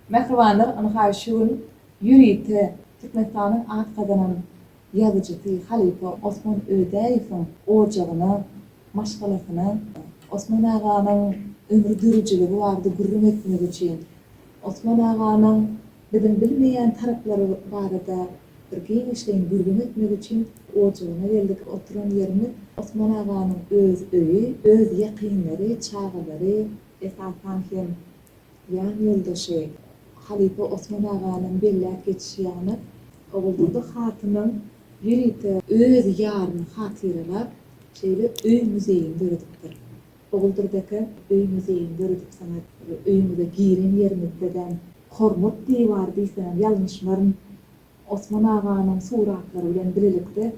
Mehribanlar anhaşun yürüyte Türkmenistan'ın Akkada'nın yazıcısı Halife Osman Ödeyev'in ocağını, maşgalasını, Osman Ağa'nın ömrü dürücülüğü vardı gurrum etmek için. Osman Ağa'nın bizim bilmeyen tarafları barada bir genişleyin gurrum etmek için ocağına geldik, oturan yerimiz Osman Ağa'nın öz öğü, öz yakınları, çağları, esasen hem yan yoldaşı Halife Osman Ağa'nın bellek geçişiyany oğulduğu hatının yürüyte öz yarını hatırlar şeyle öy müzeyin dördüktir. Oğuldurdaki öy müzeyin dördük sana öyümüze girin yerimizden Hormut diye vardıysan yalnızmarın Osman Ağa'nın suratları bilen birlikte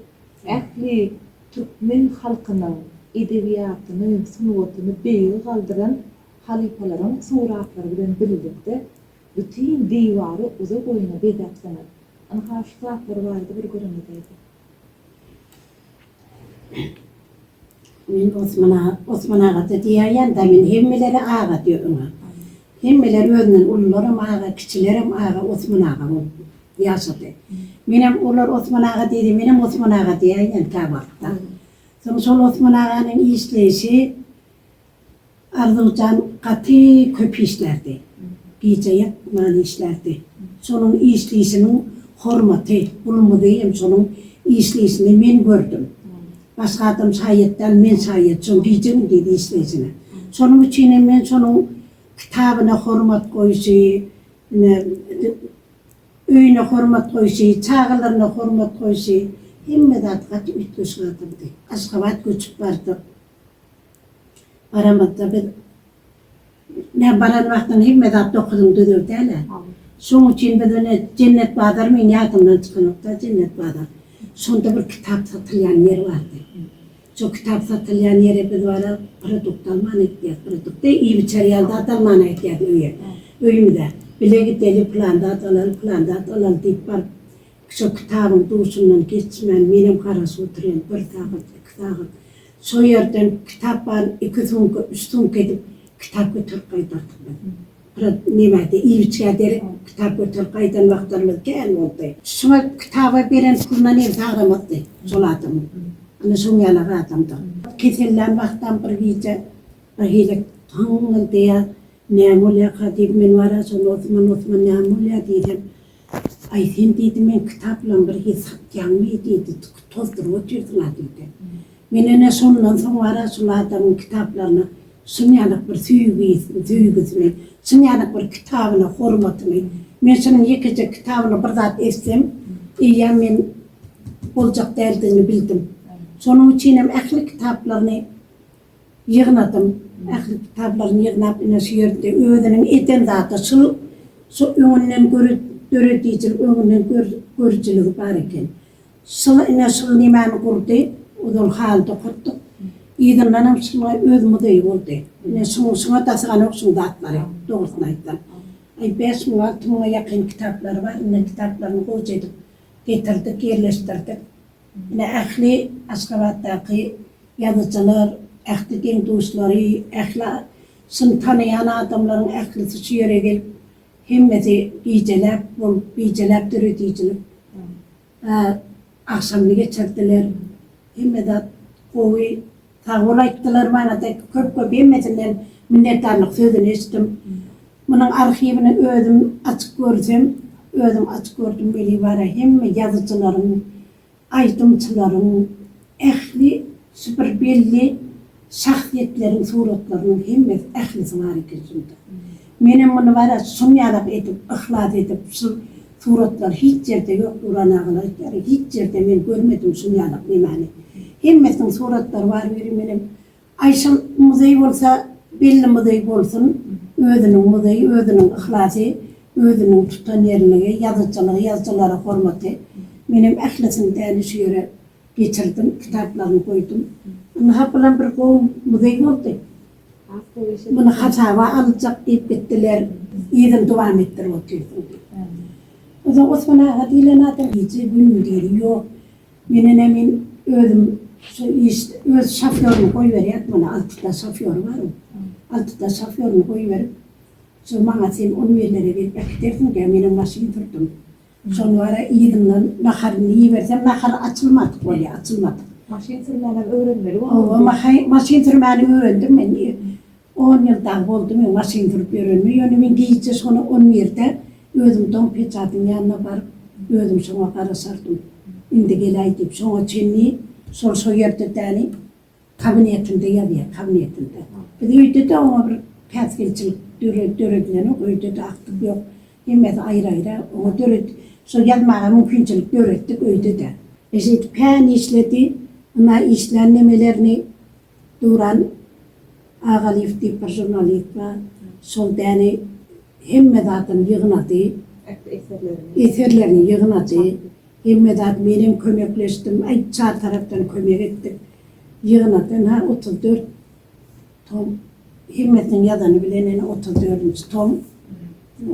ähli Türkmen halkının edebiyatını, sunuvotunu beýil galdyran halifelerin suratları bilen birlikte bütün diwarı uza boyuna bedap sanar. Ana şu suratları vardı bir görünmedeydi. Men Osman Ağa diýýän da men hemmeleri ağa diýýär. Hemmeleri özünden ullarym ağa, kiçilerim ağa, Osman Ağa bolup ýaşady. Menem ular Osman Ağa diýdi, menem Osman Ağa diýýän ta wagtda. Soň şol Osman Ağanyň işleýişi arzucan gaty köp işlerdi. Gece yatman işlerdi. Şonun işleýişiniň hormaty, bulunmadyym şonun işleýişini men gördüm. Başga adam şaýetden men şaýet, şol gecem diýdi işleýişine. Şonuň üçin men şonuň kitabyna hormat goýuşy, öýüne hormat goýuşy, çağalaryna hormat goýuşy, hemme zat gaty ütleşýärdi. Aşgabat göçüp bardy. Baramatda bir ne baran wagtdan hemme zat okudum dödürdi. Şoň üçin bedene cennet badar men ýatymdan çykanypda cennet badar. Şonda bir kitap satylýan yer bardy. Şo kitap satylýan ýere biz bara produkt alman etdiýär. Produkty iyi biçerýälde alman etdiýär öýe. Öýümde bilegi deli planda atalal diýip bar. Şo kitabyň duşundan geçmen menim garaşy oturýan bir sagat, iki sagat. Şo ýerden kitap bar, iki soňky, üç soňky edip kitap götürüp gaýdardyk. Nimede iyi biçerýär kitap götürüp gaýdan wagtlarymyz gel boldy. Şoňa kitaba beren pulna ne taýramady. Şol adam. Ana şoň ýaly adamdy. Kesellen wagtdan bir gece bir hilek taňyl diýär. Näme diýip men wara şol Osman näme diýdim. Ay sen diýdim men kitaplan bir satýanmy diýdi. Tozdurup oturdylar diýdi. Men ene şondan soň wara şol adamyň kitaplaryny şunýalyk bir süýgüsini, şunýalyk bir kitabyna hormatyny, men şonuň ýekece kitabyny bir zat etsem, ýa men boljak derdini bildim. Şonuň üçin hem ähli kitaplaryny ýygnadym. Ähli kitaplaryny ýygnap ine şu ýerde özüniň eten zaty şu öňünden döredýär, öňünden görjüligi bar eken. Şol ine şol nimani gurdy, ol halda gurdy. Ýygyndanyň şuna özmüdey boldy. Ine şoňa taşgan okşuňda atlary, dogrusyny aýtdym. Ay 5-6 münga ýakyn kitaplary bar, ine kitaplaryny gowy edip getirdik, ýerleşdirdik. Ine ähli Aşgabatdaky ýazyjylar, ähli geň dostlary, ähli şunu tanıyan adamlaryň ählisi şu ýere gelip hemmesi bijelep döredýär. Akşamny geçirdiler. Hemmede gowy tagul aýtdylar bana da köp hemmesinden minnetdarlyk sözüni eşitdim. Munyň arhivini özüm açyk gördüm beli bara hemme ýazyjylaryň, aýdymçylaryň, ähli süper belli şahsiýetleriň suratlarynyň hemmesi ählisi bar eken. Menem muny bara şunýalyk edip, ihlas edip, şu suratlar hiç ýerde ýok, Uran Ağalar hiç ýerde men görmedim şunýalyk nimani. Hemmesiniň suratlary bar biri menem. Aýşan muzey bolsa, belli muzey bolsun, özüniň muzeyi, özüniň ihlasy, özüniň tutan ýerligi, ýazyjylara hormaty. Menem ählisini däli şu ýere geçirdim, kitaplaryny goýdum. Ana bilen bir gowy muzey boldy. Bunu hataba aljak diýip gitdiler. Ýedim dowam etdirip oturdum. Osman Ağa diýilen adam hiç bilmedi. Ýok. Men özüm öz şoförünü koyuverýär, mana 6 şoför bar. 6 şoförünü koyuverip Şu bana sen 10 yerlere vermek dersin ki benim maşin durdum. Sonra iyidimden naharını iyi versem nahar açılmadı böyle açılmadı. Maşin sürməni öğrenmeli. O maşin sürməni öğrendim ben. 10 yıldan oldu ben maşin sürüp öğrenmiyor. Yani ben giyince sonra 10 yerde özüm don peçatın yanına varıp özüm sonra kara sardım. Şimdi gelay deyip sonra çenliği sol soyardı tane kabinetinde yazıyor kabinetinde. Bir de öyle de ona bir keskinçilik döröglerini öyle de aktif yok. Yemek ayrı ayrı ona dörög. So yazmaya mümkünçilik dörögdük öyle de. İşte pen işledi. Ama işlenmelerini duran ağalif deyip bir jurnalist var. Sol tane hemmedatın yığınadı. Eserlerini yığınadı. Hemmedat benim kömekleştim. Ay çar taraftan kömek ettik. Yığınadan ha 34 tom. Himmetin yadanı bilenene 34. tom.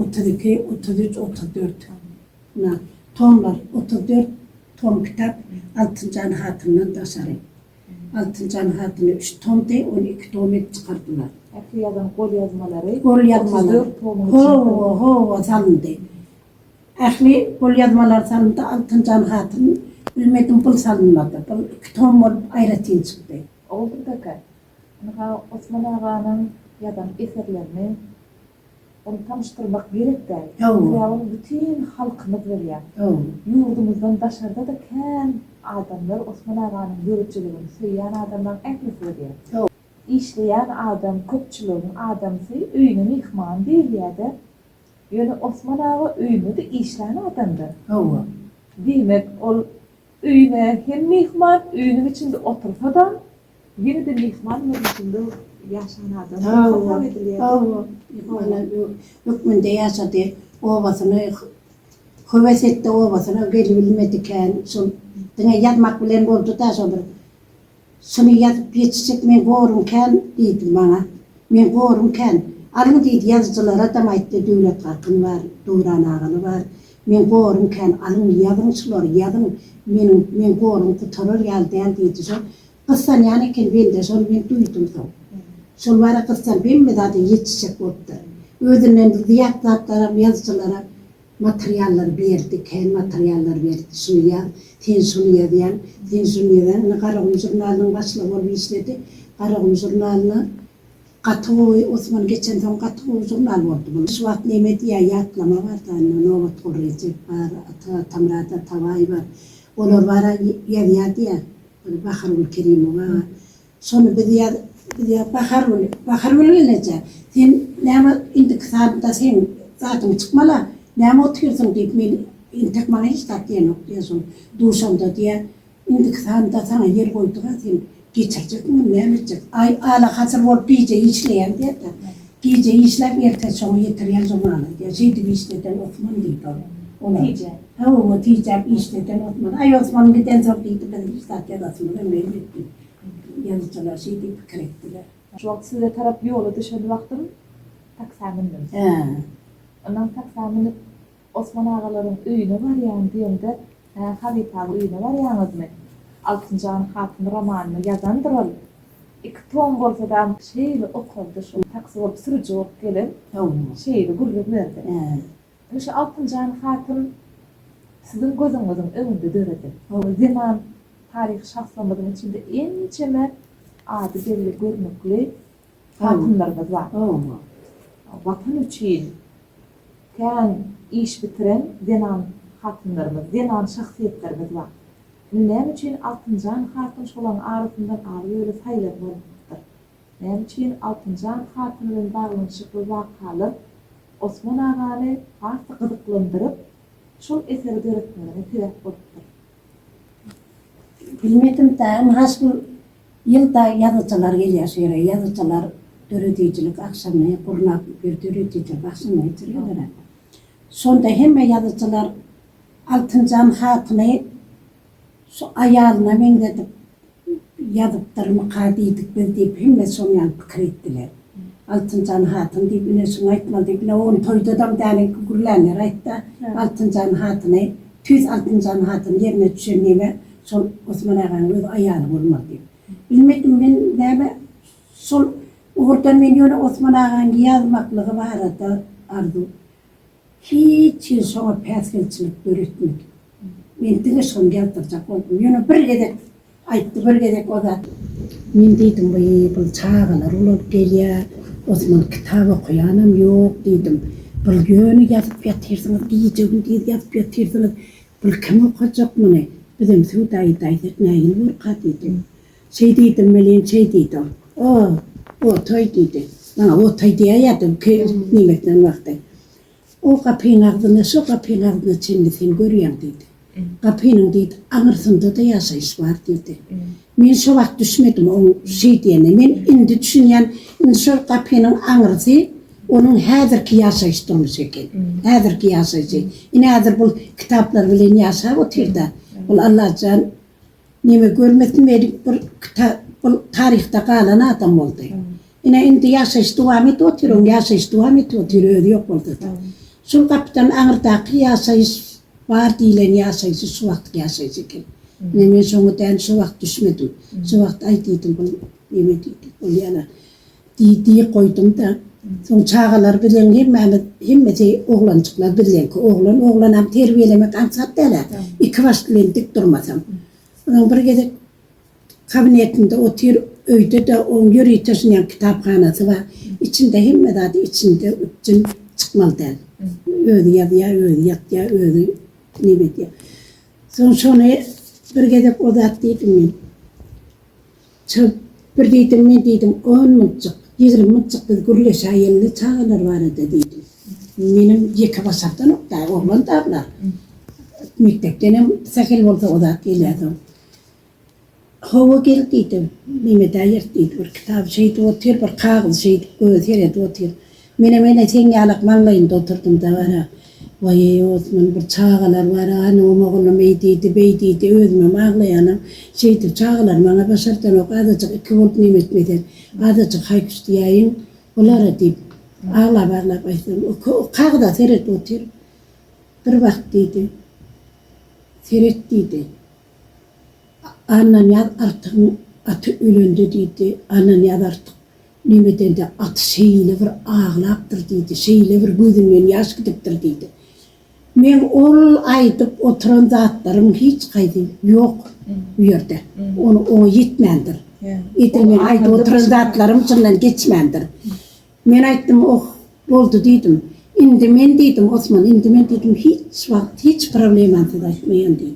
32, 33, 34. Tomlar 34 tom kitap. Altıncı Hatın'dan tasarım. Altıncı Hatın'ı 3 tom de 12 tom et çıkarttılar. Akriyadan kol yazmaları. Kol yazmaları. Ho salındı. Ahli kol yazmalar salındı. Altıncı Hatın bilmedim pul salınmadı. Pul 2 tom olup ayrıtın çıktı. Oldu da Osman Ağa'nın yadan eserlerini onu tanıştırmak gerek de. Onu bütün halkımız veriyor. Yurdumuzdan dışarıda da ken adamlar Osman Ağa'nın yürütçülüğünü söyleyen adamlar eklisi veriyor. İşleyen adam, köpçülüğün adamsı öyünü mihman değil ya da yani Osman Ağa öyünü de işleyen adamdır. Demek o öyüne hem mihman, öyünün içinde oturup adam yine de mihmanın içinde yaşayan adam. Hükmünde yaşadı, ovasını, kuvvet etti ovasını, belli bilmedikken, dine yatmak bilen oldu da sonra, şunu yatıp yetişecek, men korumken, deydi bana, men korumken, alın deydi yazıcılara da ayıttı, devlet kalkın var, Duran Ağalı var, men korumken, alın yazın, men korum kurtarır, geldi, deydi sonra, kıssan yani ben de sonra ben duydum sonra. Sonra kıssan ben mi zaten yetişecek oldu. Ödünden diyatlarım yazıcılara materyaller verdik, materyaller verdik. Şunu ya, şunu ya diyen, şunu ya diyen. Karagum Jurnal'ın başlığı olup işledi. Karagum Jurnal'ına Katığı, Osman geçen zaman Katığı Jurnal oldu. Şu vakit Nemeti ya yatlama var da, Novat Korrecek var, Tamrata Tavay var. Onlar var ya diye, Baharul Kerim'i var. Sonra bir diye Baharul öylece. Sen nema indi kısalda sen zaten çıkmalı. Nema oturuyorsun deyip ben intek bana hiç tatlıya yok diyorsun. Duşamda diye indi kısalda sana yer koyduğuna sen geçirecek mi ne edecek? Ay ala hazır olup iyice işleyen diye de. İyice işlep ertesi sonu yetiriyen zamanı diye. Şeydi bir işleden Osman deyip ona. Tice. Ha o tice işleden Osman. Ay Osman bir den çok deyip ben hiç tatlıya basmadım. Ben ettim. Yazıcılar şey deyip fikir ettiler. Şu vakit size taraf yolu dışarı baktım, taksamindim. Ondan taksaminip Osman Ağaların öyünü var yani diyemde, Halit Ağa öyünü var yalnız mı? Altıncı Hatın romanını yazandır ol. 2 tom bolsa da şeyle okuldu şu taksi olup sürücü olup gelip şeyle gurur verdi. Şu Altıncı Hatın sizin gözünüzün önünde döredi. Zaman tarih şahslamadığım içinde en çemer adı belli görünüklü hatınlarımız var. Vatan için kendi iş bitiren denan hatınlarımız, denan şahsiyetlerimiz var. Ne için Altıncı Hatın şolan arasından ağrı öyle sayılar olmuştur. Ne için Altıncı Hatın'ın bağlanışıklı vakalı Osman Ağa'nı farklı gıdıklandırıp şol eseri öğretmenlerine sebep olmuştur. Bilmedim de ama bu yılda yazıcılar geliyor şöyle, yazıcılar dörüdeyicilik akşamına, kurnak bir dörüdeyicilik akşamına yitiriyorlar. Sonda hemen yazıcılar Altıncı Hatın'ı şu ayağına ben dedim yazıptırımı kadıydık ben deyip hemen sonradan fikir ettiler. Altıncı Hatın deyip yine şunu aytmalı deyip yine onu toydu adam tane gurlanır aytta Altıncı Hatın'ı tüz Altıncı Hatın yerine düşürmeye son Osman Ağa'nın ayağını vurmak deyip. Bilmedim ben neyme sol Oradan men yöne Osman Ağa'nın yazmaklığı var da ardu. Hiç sonra peskelçilik öğretmek. Men dine son geltircek oldum. Yöne bir gedek aytdı, bir gedek o da. Men dedim bu çağalar olup geliyor. Osman kitabı koyanım yok dedim. Bu yönü yazıp yatırsınız, diyeceğim diye yazıp yatırsınız. Bu kim okuyacak mı ne? Bizim Suuda'yı daydık neyin vurka dedim. Şey dedim meleğin şey dedim. O toy dedi. Bana o toy diye yadım ki nimetten vakti. O kapının ağzına, şu kapının ağzına şimdi sen görüyorsun dedi. Kapının dedi, anırsında da yaşayış var dedi. Men şu vakit düşmedim o şey diyene. Men indi düşünyen, şu kapının anırsı, onun hazırki yaşayışta olmuş ekan. Hazırki yaşayışı. Yine hazır bu kitaplar bilen yaşayıp oturdu. Bu Allah can nime görmedim verip bir tarihte kalan adam oldu. Yine indi yaşayış devam et oturuyor, yaşayış devam et oturuyor, öyle yok oldu. Şu kapıdan anırdaki yaşayış var diyen yaşayışı şu vakit yaşayış ekan. Yine men sonradan şu vakit düşmedim. Şu vakit aytıydım bu nime dedik, bu yana diye koydum da. Son çağalar bilen hemmeti oğlancıklar bilen ki oğlan hem terbiyelemek ansat derler. İki baş bilen dik durmasam. Onun bir gece kabinetinde otur öyde de onun yürüyüşünün kitaphanası var. İçinde hemmet adı içinde üçün çıkmalı der. Öyle yat öyle ne bitiyor. Sonra bir gece odat dedim ben. Bir dedim 10 mıncık. 20 mıncık bir gürleş ayelli çağalar var dedim. Benim yeka basaktan okta, oğlan da ablar. Mektepten sakil olsa odat geliyordu. Hava geldi dedim. Mehmet Ayert dedi, bir kitap şeydi otur, bir kağıt şeydi, gözleri otur. Mene sen yalık mallayında oturdum da var ha. Vay Osman bir çağalar var ha, anam oğlum beydiydi, özmem ağlayanım. Şeydi çağalar bana başardan ok, azıcık 2 volt nimet meden, azıcık hayküstü yayın, onlara deyip ağlap aytdım. O kağıda seyret otur. Bir vakit dedi, seyret dedi. Anan yaz artık atı ölündü dedi, anan yaz artık. Nimeten de at şeyle bir ağlaptır dedi, şeyle bir gözümden yaş gidiptir dedi. Men ol aytıp oturan zatlarım hiç kaydı yok bu yerde. Onu yetmendir. Etilmen aytıp oturan zatlarım içinden geçmendir. Men ayttım oldu dedim. Indi men dedim Osman, indi men dedim hiç problem antaytmayan dedim.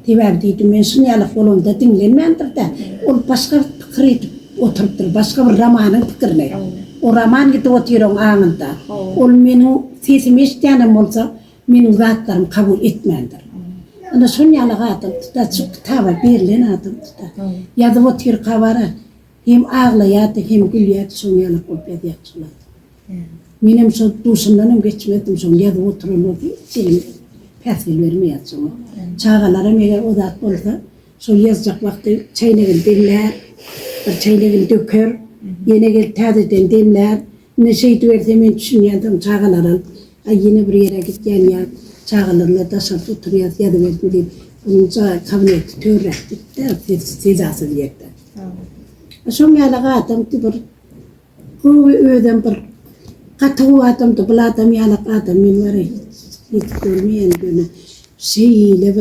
Tebab dedim men şunyalık olanda dinlenmendir de ol başka fikir etip oturuptur, başka bir romanın fikirine. O roman gidip oturuyor anında. Ol menin sesim eşityanem olsa menin zatlarım kabul etmendir. Ana şunyalık adım da şu kitaba berilen adım da. Yazıp oturuyor kavara. Hem ağlayadı hem gülüyadı şunyalık olup ediyatçılar. Benim şu duşumdanım geçmedim son yazıp oturuyor şeyim peskel vermeyat sonra. Çağalarım eğer odat olsa şu yazacak vakti çaynagil demler, bir çaynagil döker, yine gel tadeden demler. Ne şey verse men düşünüyordum çağalarım. Yine bir yere gitken ya çağalarla taşıp oturuyor yazıverdim deyip bunun kabineti törrettik de sezası diyekti. Şunyalık adam bir kuvi ödem bir katı adam da bula adam yalık adam men var hiç görmeyen böyle şeyle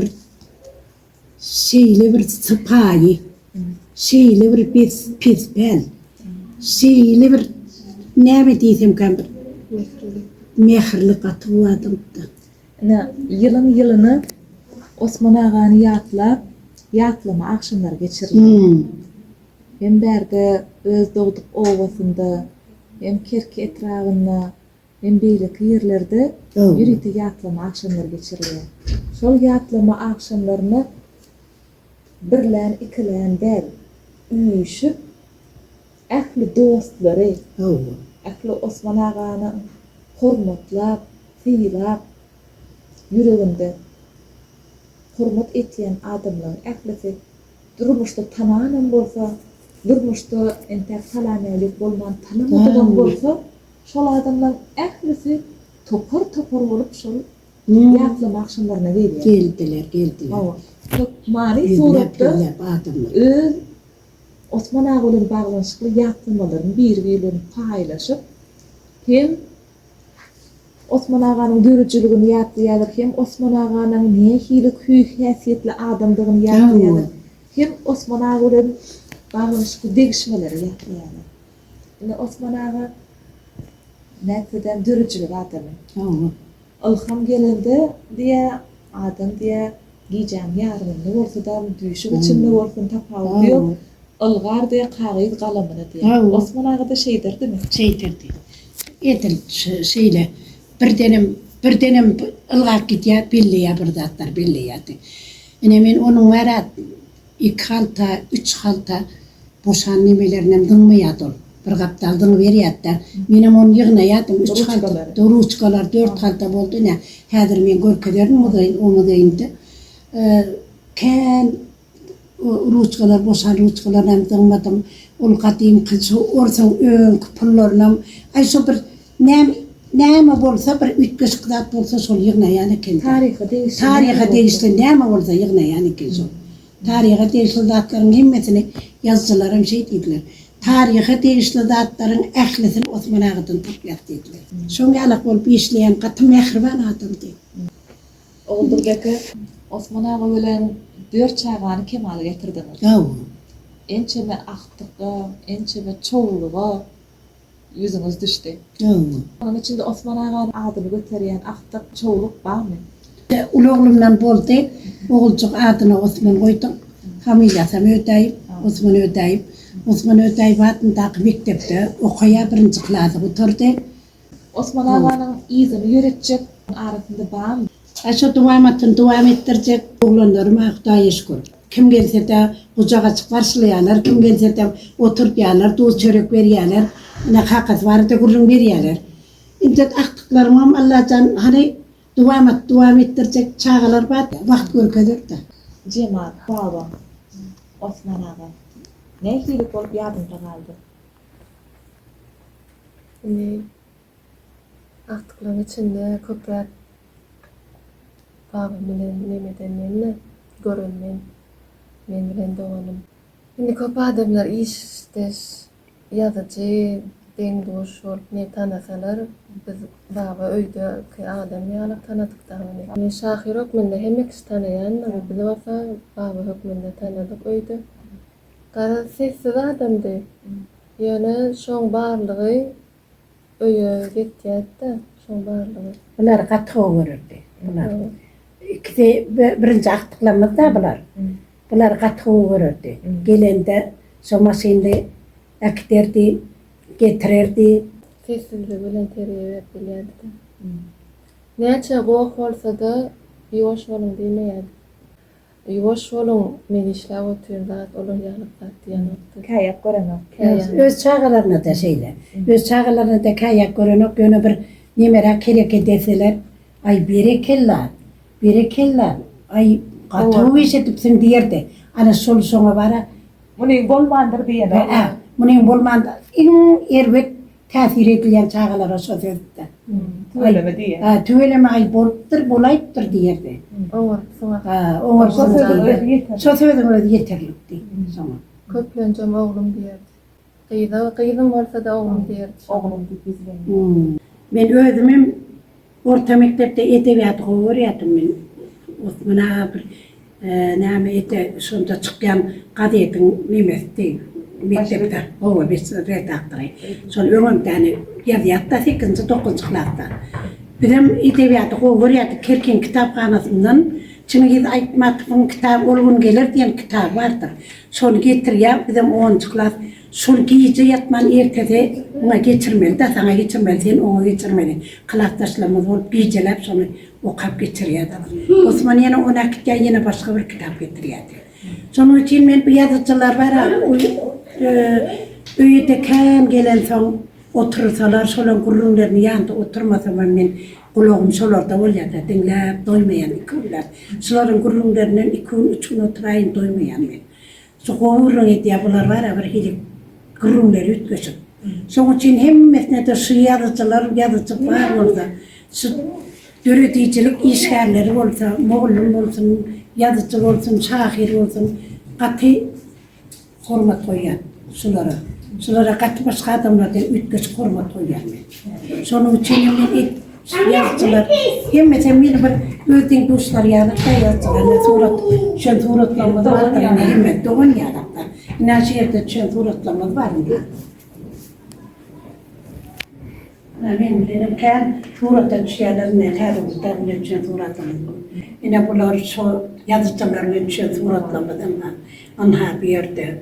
bir sıpayı, şeyle bir pis bel, şeyle bir ne mi diysem kan bir mehirli katı adam da. Yılını Osman Ağa'nı yatlama akşamlar geçirildi. Hem berde öz doğduk ovasında, hem kerki etrafında, hem beylik yerlerde yürüyte yatlama akşamlar geçiriliyor. Şol yatlama akşamlarını birlen, ikilen der, üyüşüp, ähli dostları, ähli Osman Ağa'nı hormatlap, fiilap, yüreğinde hormat etyen adamlar, ählisi durmuşda tamamen bolsa, durmuşda enter salamelik bolman tanımadıgan bolsa, şol adamlar ählisi topar olup şol yatlama akşamlarına geliyor. Geldiler. Çok mani suratda öz Osman ağa bilen baglanşykly ýatdymalaryny bir-biri bilen paýlaşyp hem Osman ağanyň dörüjüligini ýatlaýar, hem Osman ağanyň nähili küýük häsiýetli adamdygyny ýatlaýar. Hem Osman ağa bilen baglanşykly degişmeleri ýatlaýar. Ine Osman ağa näçeden dörüjülik adamy. Ilham gelende diye adam diye giyeceğim yarını ortadan düşük içinde ortadan tapağı diyor. Ilgar diye kağıt kalamını diye. Osman ağa da şeydir değil mi? Şeydirdi. Edir şeyle bir denem ılgak gitýär belli bir zatlar belli ýaty. Ene men onuň wara 2 halta 3 halta boşan nemelerinem dыңmaýar. Bir gapdal dıň berýär. Menem onu ýygnaýatym 3 halta, ruçkalar 4 halta boldy ne. Häzir men görkezlerim onu deýindi. Kän ruçkalar boşan ruçkalardan dыңmadym. Ol gadym kız orsaň öň pullarlam ay şo bir näme bolsa bir ütgeş kıdat bolsa şol ýygnaýan eken. Tarihy değişti näme bolsa ýygnaýan eken şol. Tarihy değişli zatlaryň hemmesini yazjylarym şey diýdiler. Tarihy değişli zatlaryň ählisini Osman ağadan tapýar diýdiler. Şoňa alak bolup işleýän gaty mehriban adam diýdi. Oldurgaki Osman ağa bilen 4 çağany kemal getirdiler. Ençeme aktygy, ençeme çoğulugy yüzüňiz düşdi. Onun içinde Osman ağanın adyny göterýän aktyk çoğuluk barmy? Ulug'lumdan boldy. Oğulcuk adyny Osman goýdum. Familiýasy Ötäýip, Osman Ötäýip. Osman Ötäýip atyndaky mektepde okaýa 1-nji klasy oturdy. Osman ağanın izini ýöretjek arasynda barmy? Aşo dowam etdirjek oglanlarym Hudaýa şükür. Kim gelse de kucağa karşılayanlar, kim gelse de oturtyanlar, duz çörek berýärler, ne hakas var da gurrun berýärler. İmdat aktıklarım Allah'tan hani dowam etdirjek çağalar bar, wagt görkezler de. Cemal, baba, Osman ağa. Nähili bolup ýadymda galdy? Aktıkların içinde köpek babam bilen nemeden menne görünmen men bilen doğanım. Şimdi köp adamlar işteş yazıcı deňdoş bolup ne tanasalar biz baba öýde adam ýalyp tanadyk da men Şahir hökmünde hemmek tanaýan biz wasa baba hökmünde tanadyk öýde. Gara sessiz adamdy. Ýöne şoň barlygy öýe getýärdi, şoň barlygy. Bular gatyg görürdi. Bular. İkisi birinci aktıklamızda bular. Bular gatyg görürdi. Gelende şo maşyndy akterdi, getirerdi. Sessizlik bilen terbiýe edilýärdi. Näçe goýak bolsa da ýoş bolun diýmeýärdi. Ýoş bolun men işläp oturýan olan ýalyp gatýanokdy. Kayak görenok. Öz çağalarına da şeyle. Öz çağalarına da kayak görenok ýöne bir nemere kerek edeseler. Ay berekella. Ay gatyg eşitipsiň diýerdi. Ana şol soňa bara. Munyň bolmandyr diýen. Munyň bolmandyr. Erbet täsir edilýän çağalara şo sözde. Tüveleme diýen. Tüveleme ay bolupdyr, bolaypdyr diýerdi. Oňar şo sözüň özü ýeterlikdi soňa. Köplenjem oglum diýerdi. Gyzym bolsa da oglum diýerdi. Oglum diýdi. Men özümem orta mektepde edebiýat goýarýatym men. Osman ağa bir näme ete şonda çykýan gazetin nemesi mektepde gowy bir redaktory. Şol öňümden ýazýatda 8-9 klasda. Bizim edebiýat goýarýat Kerken kitaphanasyndan Çingiz Aýtmatywyň kitap olgun gelir diýen kitap bardyr. Şol getirýär bizim 10-njy klas. Şol gije ýatman ertede ona geçirmeli da sana geçirmeli, sen ona geçirmeli. Klassdaşlarymyz bolup gijelep şonu okap geçirýärdi. Osman ýene ona kitap ýene başga bir kitap getirýärdi. Şonuň üçin men bu ýazgyçylar bar, öýde käm gelen soň otursalar şolan gurrunlaryny ýanynda oturmasam men kulağım şolarda bolýardy, dinläp doýmaýan ikünler. Şolaryň gurrunlarynyň 2-3 gün oturaýyn doýmaýan men. Şu gowurun edýär bular bar, bir hili gurrunlary ütgeşip. Şoň üçin hemmesine de şu ýazgyçy bar bolsa, şu döredijilik işgärleri bolsa, moğullum bolsun, ýazgyçy bolsun, şahir bolsun, gaty hormat koygan şulara. Şulara katı başka adamlarda ütköz hormat koygan men. Şonun için men yazdılar. Hemmeten beni bir öğütün kuşlar yanıkta yazdılar. Surat, şön suratlamada var da hemmet doğun yanıkta. Naşiyette şön suratlamada var mı? Ben benim kan suratın şeylerine kadar ne şön suratlamada. Yine bunlar şu yazıcılarının şön suratlamada anha bir yerde.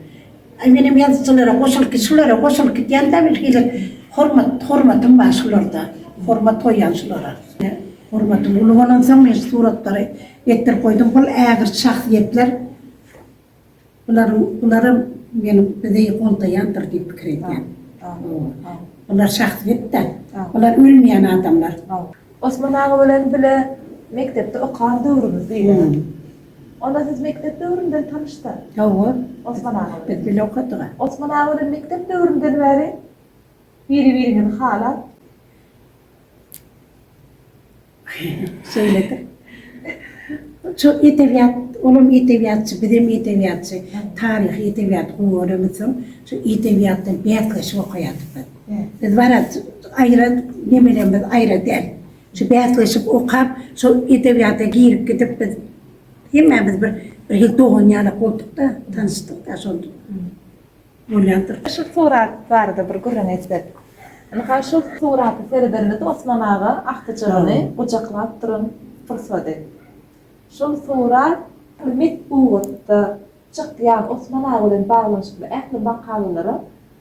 Benim yazıcılara koşul ki yanda bir hile hormatım var şularda. Hormat koyansılara. Hormatım uluğunun son suratları ettir koydum. Bu ağır şahsiyetler bunları benim bize kontayandır diye fikir etken. Bunlar şahsiyetten. Bunlar ölmeyen adamlar. Osman ağa bilen bile mektepte okan dövrümüz değil. Onda siz mektep dövründen tanıştı. Doğru. Osman ağa. Biz bile okuduk. Osman ağa bilen mektep dövründen beri birinin hala Söyledi. Şu edebiyat, onun edebiyatçı, bizim edebiyatçı, tarih edebiyat okuyorumuzun, şu edebiyatın beyaklaşı okuyadık biz. Biz var ya, ayrı, nemelerimiz ayrı değil. Şu beyaklaşı okuyup, şu edebiyata girip gidip biz, hemen biz bir hil doğun yanak olduk da, tanıştık da sonra. Böyledir. Şu surat vardı bir görünezde. Yani şu suratı serilerinde Osman ağa ahtıcığını kucaklap durun fırsadı. Şu surat ümit buğutta çıkyan Osman ağa ile bağlaşıklı ehli makalıları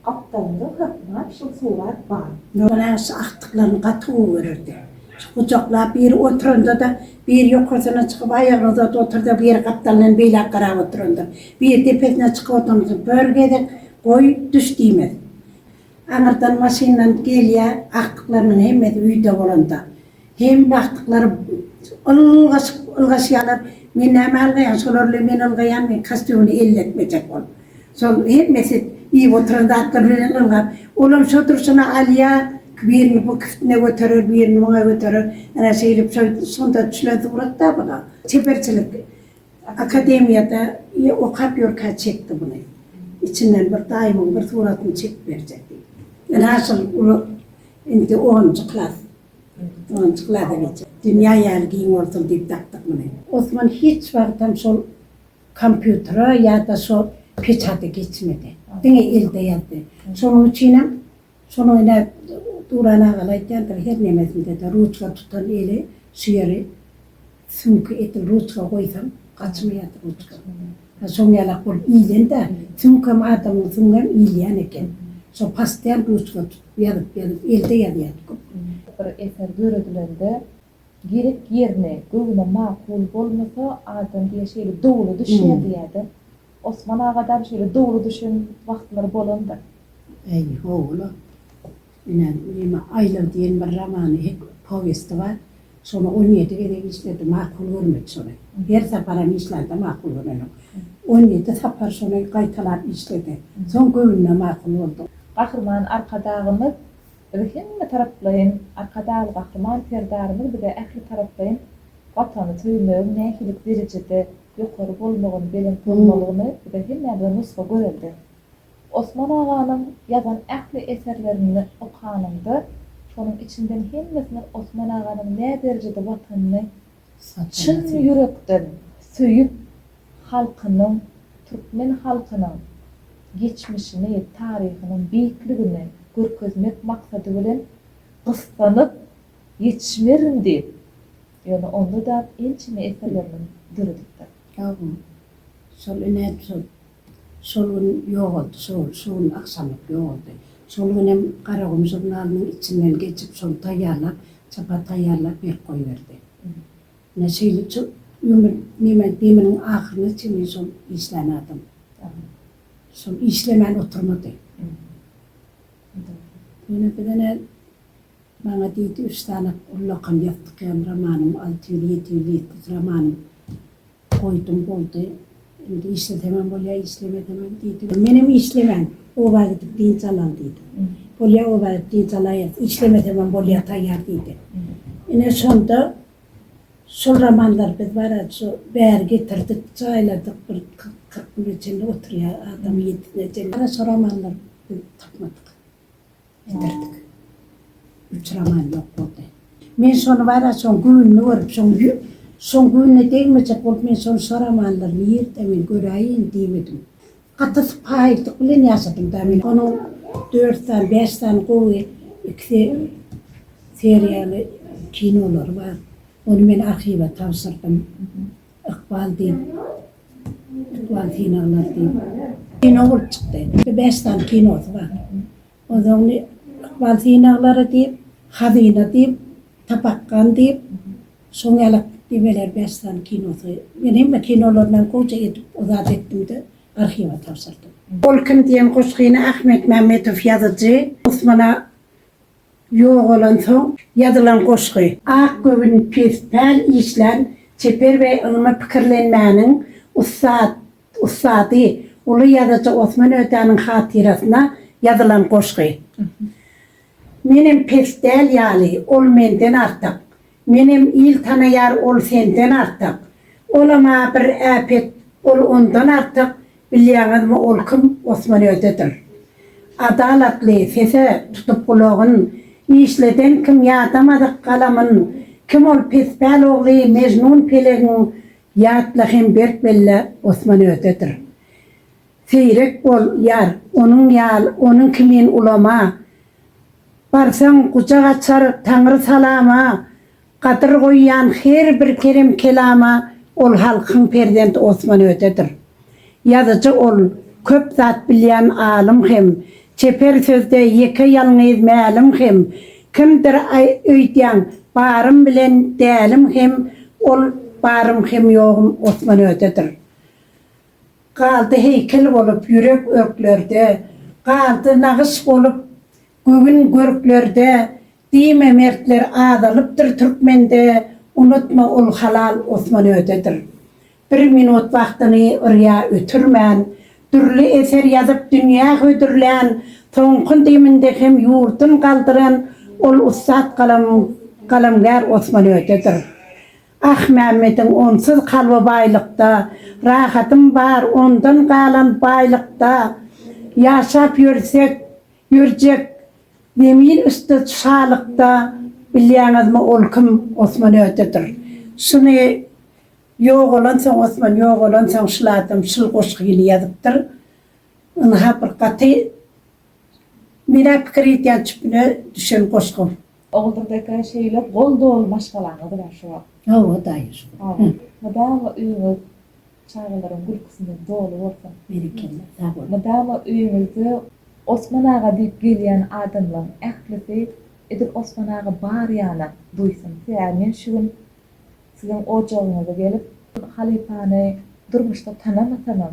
kaptanında hıkma şu surat var. Nolası ahtıklarını katı verirdi. Kucaklap bir oturunda da bir yukarısına çıkıp ayağına da oturdu bir kaptanın beyle kara oturunda. Bir tepesine çıkıp oturunda bölgede koy düş değmez. Anardan maşinle geliyor, aktıklarının hemmeti uyda olanda. Hem aktıkları ılgaş yalar, men näme algayan, şolarla men algayan, men kastığını elletmeyecek ol. Sol hemmeti iyi oturanda atlar bilen ılgap. Olam şu dursuna alya, birini bu küftüne götürür, birini bana götürür. Ana şeylip sonda düşülen uğrattı bana. Teperçilik akademiyada okap yorka çekti bunu. İçinden bir daimon bir suratını çekip verecekti. Nasıl indi 10. klas. 10. klasa geçti. Dünya yerliğin olsun deyip taktık bunu. Osman hiç vaktim sol kompütere ya da sol peçete geçmedi. Beni elde yazdı. Sonun içine, sonuna durana kalayken de her nemesinde de ruçka tutan eli, suyarı, sümkü eti ruçka koysam, kaçmayadı ruçka. Son yalak bol iyilen de, sümküm adamın sümküm iyilen eken. So pasten ruçka yazıp elde yazıyorduk. Bir eser görüldüğünde gerek yerine göğüne makul bolmasa adam diye şeyle doğulu düşüyor diyedi. Osman ağadan şöyle doğulu düşün vaktları bolundu. Ey oğlu. Yine aylar diyen bir romanı, povesti var. Sonra 17 kere işledi, makul görmek sonra. Her seferim işlendi, makul görmedim. 17 sefer sonra kaytalar işledi. Son göğünle makul oldu. Kahraman arkadağımız hem taraflayın, arkadağlı kahraman terdarımız bir de ehli taraflayın vatanı tüymüğün nehilik derecede yukarı bulmağın belin bulmalığını bir de hem bir nusfa görüldü. Osman ağanın yazan ehli eserlerini okanımda şunun içinden hemmesini Osman ağanın ne derecede vatanını çın yürekten söyüp halkının, Türkmen halkının geçmişini, tarihinin büyüklüğünü görkezmek maksadı bilen kıskanıp yetişmerim deyip yani onda da ençine eserlerinin dürüdükler. Yavrum, sol önem solun yok oldu, solun aksamlık yok oldu. Sol önem Karagum jurnalının içinden geçip sol tayarlap, çapa tayarlap bir koyverdi. Ne şeyli çok, nimenin ahırını çimi sol işlemedim. Sol işlemen oturmadı. Yine bir tane bana dedi 3 tane Allah'ım yaptık ya romanım, 6 yıl, 7 yıl romanım koydum boldu. Şimdi işletemem, bolya işlemetemem dedi. Benim işlemem, o vakit din çalan dedi. Bolya o vakit din çalan, işlemetemem, bolya tayyar dedi. Yine sonunda Şol romanlar biz var şu bär getirdik, çayladık, bir 40 gün içinde oturuyor adam yetine. Ara şu romanlar biz tapmadık. Getirdik. 3 roman yok oldu. Men şonu var son gününü görüp son gününe değmeyecek olup men şonu şu romanlarını yirtemin göreyim diyemedim. Katısı paylık bilen yaşadım da men. Onun 4 tane 5 tane koyu 2 seriyalı kinolar var. Onu men arxiva tavsırdım. İkbal deyip, İkbal Tinalar deyip. Kino olup çıktı. 5 tane kinosu var. O da onu İkbal Tinaları deyip, Hazina deyip, Tapakkan deyip, Sonyalık demeler 5 tane kinosu. Ben hem kinolarından koca edip uzat ettim de arxiva tavsırdım. Olkun diyen koşkine Ahmet Mehmetov yazıcı, Osman'a yok olan son yazılan koşku. Ak göbün pespel işlen, çeper ve ılma pikirlenmenin ustadı, ulu yazıcı Osman Öte'nin hatirasına yazılan koşku. Menim pestel yali, ol menden artık. Menim il tanıyar, ol senden artık. Olama bir afet, ol ondan artık. Bilýäňiz mi ol kim? Osman Öte'dir. Adalatly sese tutup kulağın, işleden kim yadamadık kalamın, kim ol pesbel oğlu Mecnun pelegin, yatla hem berkbelle Osman Öte'dir. Seyrek ol yar, onun kimin ulama, barsan kucak açar Tanrı salama, kadır koyyan her bir kerim kelama, ol halkın perdenti Osman Öte'dir. Yazıcı ol, köp zat bilýän alim hem, çeper sözde yeke yalňyz mälim hem, kimdir öýdýän barym bilen dälim hem, ol barym hem ýogum Osman Öte'dir. Galdy heykel bolup ýürek öklerde, galdy nagys bolup göbün görklerde, diýme mertler adalypdyr türkmende, unutma ol halal Osman Öte'dir. 1 minut wagtyny ırya ötürmän, türlü eser yazıp dünya hödürlän, toňkun deminde hem ýurdun galdyran ol ustad kalamgar Osman Öte'dir. Ah Mehmet'in onsuz kalby baýlykda, rahatym bar ondan galan baýlykda, ýaşap ýürjek demir üstü şalykda, bilýäňizmi ol kim? Osman Öte'dir. Şunu yok olan sen Osman, yok olan sen şıladım, şıl koşkuyla yazıptır. Ona bir katı mira pikir etyen çüpüne düşen koşkum. Oğuldurdaki şeyler bol dolu maşgalaňyzy bar şu. O da ýyş. Madama öýüňiz çağlaryň gülküsinde dolu bolsa, Berekelle, sağ ol. madama öýüňizde Osman aga diýip gelýän adamlar ählisi edip Osman aga bar ýana duýsun. Yani şu gün sizin ocagyňyza gelip halifany durmuşda tanamatamam.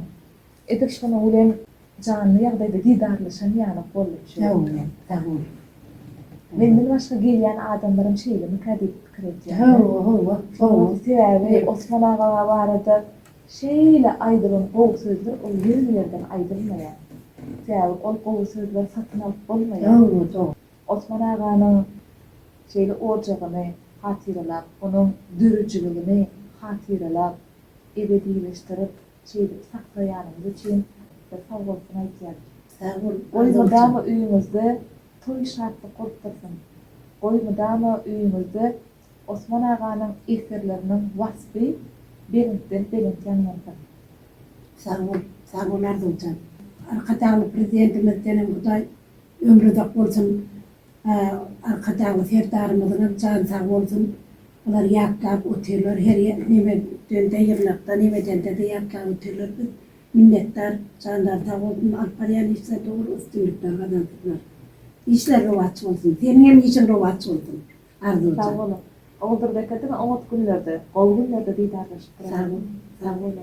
Edip şonu ulen canlı ýagdaýda didarlaşan ýana bolýar. Sağ ol, sağ ol. Menden başga gelýän adamlaryň şeýlemi kadip pikir etýär. Sebebi Osman aga barada şeýle aýdylan gowy sözler ol ýerlerden aýdylmaýar. Sebebi ol gowy sözler satyn alyp bolmaýar. Osman aganyň şeýle ojagyny hatyralap, onun dürüjligini hatyralap, ebedileştirip şeýle saklaýanymyz üçin sağ bolsun aýtýar. Sağ ol. Oýmydama öýüňizde toý şartly gurupdyrsyn. Oýmydama öýüňizde Osman aganyň eserleriniň wasfy belintden ýanmazdy. Sağ ol. Sağ ol Ardoğan. Arkadaşlar prezidentimizden Hudaý ömrüde bolsun. Arkadaşlar serdarymyzyň can sağ bolsun. Olar ýaklap oteller her nimeden de ýyrnakda nimeden de ýaklap oteller minnetdar canlar sağ bolsun. Alparýan işler dogry üstünlikler gadandylar. İşler rowat bolsun. Senin hem işin rowat bolsun. Ardoğan. Sağ olun. Oğuldurdaki oňat günlerde, gol günlerde diýdarlaşyp Sağ ol. Sağ olun.